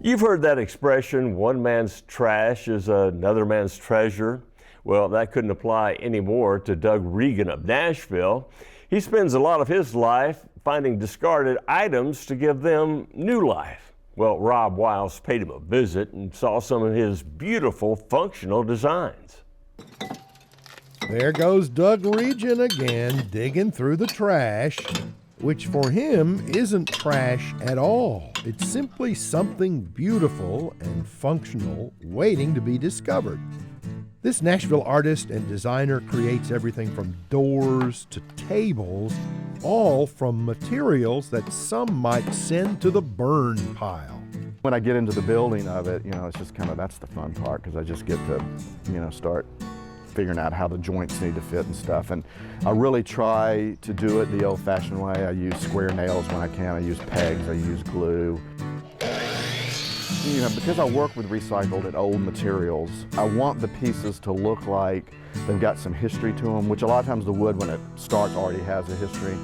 You've heard that expression, one man's trash is another man's treasure. Well, that couldn't apply anymore to Doug Regen of Nashville. He spends a lot of his life finding discarded items to give them new life. Well, Rob Wiles paid him a visit and saw some of his beautiful functional designs. There goes Doug Regen again, digging through the trash, which for him isn't trash at all. It's simply something beautiful and functional waiting to be discovered. This Nashville artist and designer creates everything from doors to tables, all from materials that some might send to the burn pile. When I get into the building of it, it's just that's the fun part, because I just get to, start figuring out how the joints need to fit and stuff. And I really try to do it the old-fashioned way. I use square nails when I can. I use pegs. I use glue. Because I work with recycled and old materials, I want the pieces to look like they've got some history to them, which a lot of times the wood, when it starts, already has a history.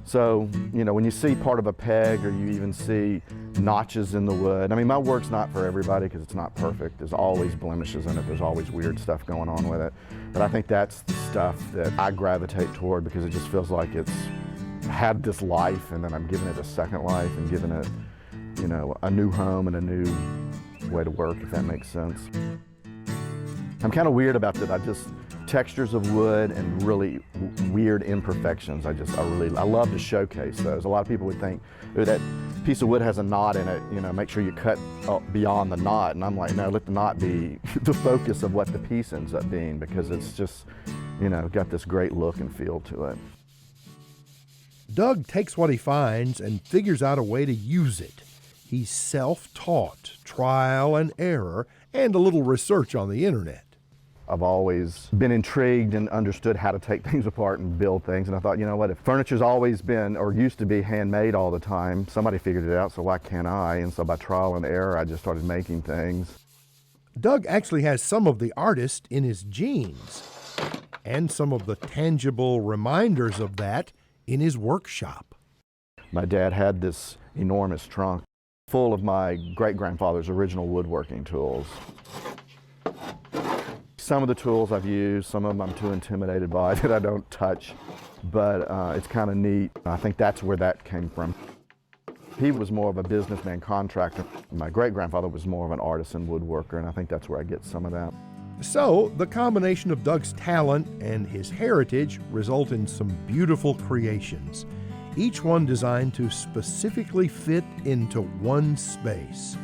So, when you see part of a peg, or you even see notches in the wood, my work's not for everybody because it's not perfect. There's always blemishes in it. There's always weird stuff going on with it. But I think that's the stuff that I gravitate toward, because it just feels like it's had this life, and then I'm giving it a second life and giving it, a new home and a new way to work, if that makes sense. I'm kind of weird about that. Textures of wood and really weird imperfections. I love to showcase those. A lot of people would think, oh, that piece of wood has a knot in it, make sure you cut beyond the knot. And I'm like, no, let the knot be the focus of what the piece ends up being, because it's just, got this great look and feel to it. Doug takes what he finds and figures out a way to use it. He's self-taught, trial and error, and a little research on the internet. I've always been intrigued and understood how to take things apart and build things. And I thought, if furniture's always been, or used to be, handmade all the time, somebody figured it out, so why can't I? And so by trial and error, I just started making things. Doug actually has some of the artist in his genes, and some of the tangible reminders of that in his workshop. My dad had this enormous trunk full of my great-grandfather's original woodworking tools. Some of the tools I've used, some of them I'm too intimidated by that I don't touch, but it's kind of neat. I think that's where that came from. He was more of a businessman contractor. My great-grandfather was more of an artisan woodworker, and I think that's where I get some of that. So, the combination of Doug's talent and his heritage result in some beautiful creations, each one designed to specifically fit into one space.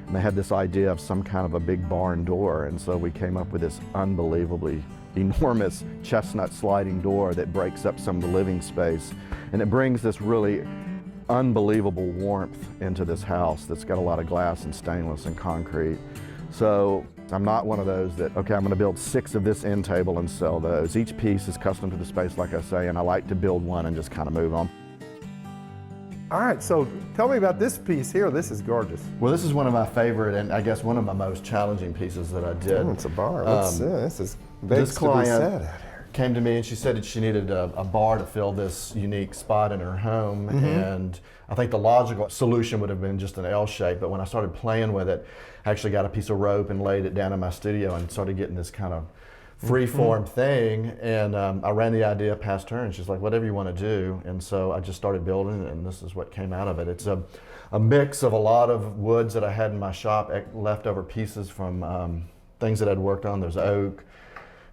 And they had this idea of some kind of a big barn door, and so we came up with this unbelievably enormous chestnut sliding door that breaks up some of the living space, and it brings this really unbelievable warmth into this house that's got a lot of glass and stainless and concrete. So I'm not one of those that, okay, I'm going to build 6 of this end table and sell those. Each piece is custom to the space, like I say, and I like to build one and just kind of move on. All right, so tell me about this piece here. This is gorgeous. Well, this is one of my favorite, and I guess one of my most challenging pieces that I did. Oh, it's a bar. This is this client came to me and she said that she needed a bar to fill this unique spot in her home, and I think the logical solution would have been just an L shape, but when I started playing with it, I actually got a piece of rope and laid it down in my studio and started getting this kind of free-form thing, and I ran the idea past her, and she's like, whatever you want to do, and so I just started building it, and this is what came out of it. It's a mix of a lot of woods that I had in my shop, leftover pieces from things that I'd worked on. There's oak,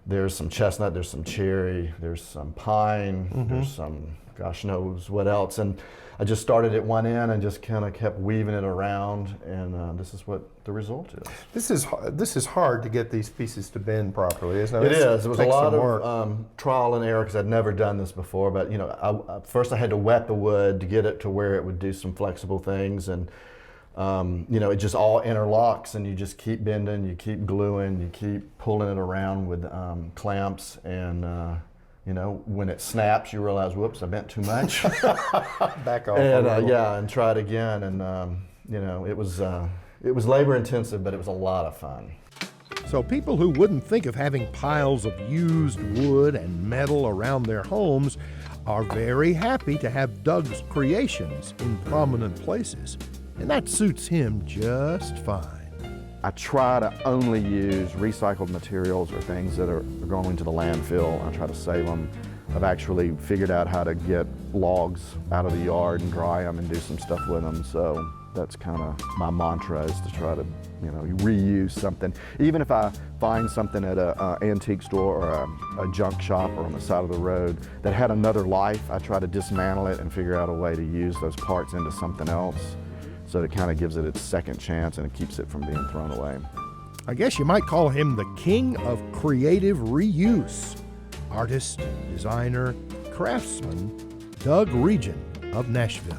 there's some chestnut, there's some cherry, there's some pine, there's some gosh knows what else, and I just started at one end and just kind of kept weaving it around, and this is what the result is. This is hard to get these pieces to bend properly, isn't it? It is. It was a lot of trial and error because I'd never done this before. But first I had to wet the wood to get it to where it would do some flexible things, and it just all interlocks, and you just keep bending, you keep gluing, you keep pulling it around with clamps, and when it snaps, you realize, whoops, I bent too much. Back off. And and try it again. And it was labor intensive, but it was a lot of fun. So people who wouldn't think of having piles of used wood and metal around their homes are very happy to have Doug's creations in prominent places. And that suits him just fine. I try to only use recycled materials or things that are going to the landfill. I try to save them. I've actually figured out how to get logs out of the yard and dry them and do some stuff with them. So that's kind of my mantra, is to try to, reuse something. Even if I find something at an antique store or a junk shop or on the side of the road that had another life, I try to dismantle it and figure out a way to use those parts into something else. So it kind of gives it its second chance and it keeps it from being thrown away. I guess you might call him the king of creative reuse. Artist, designer, craftsman, Doug Regen of Nashville.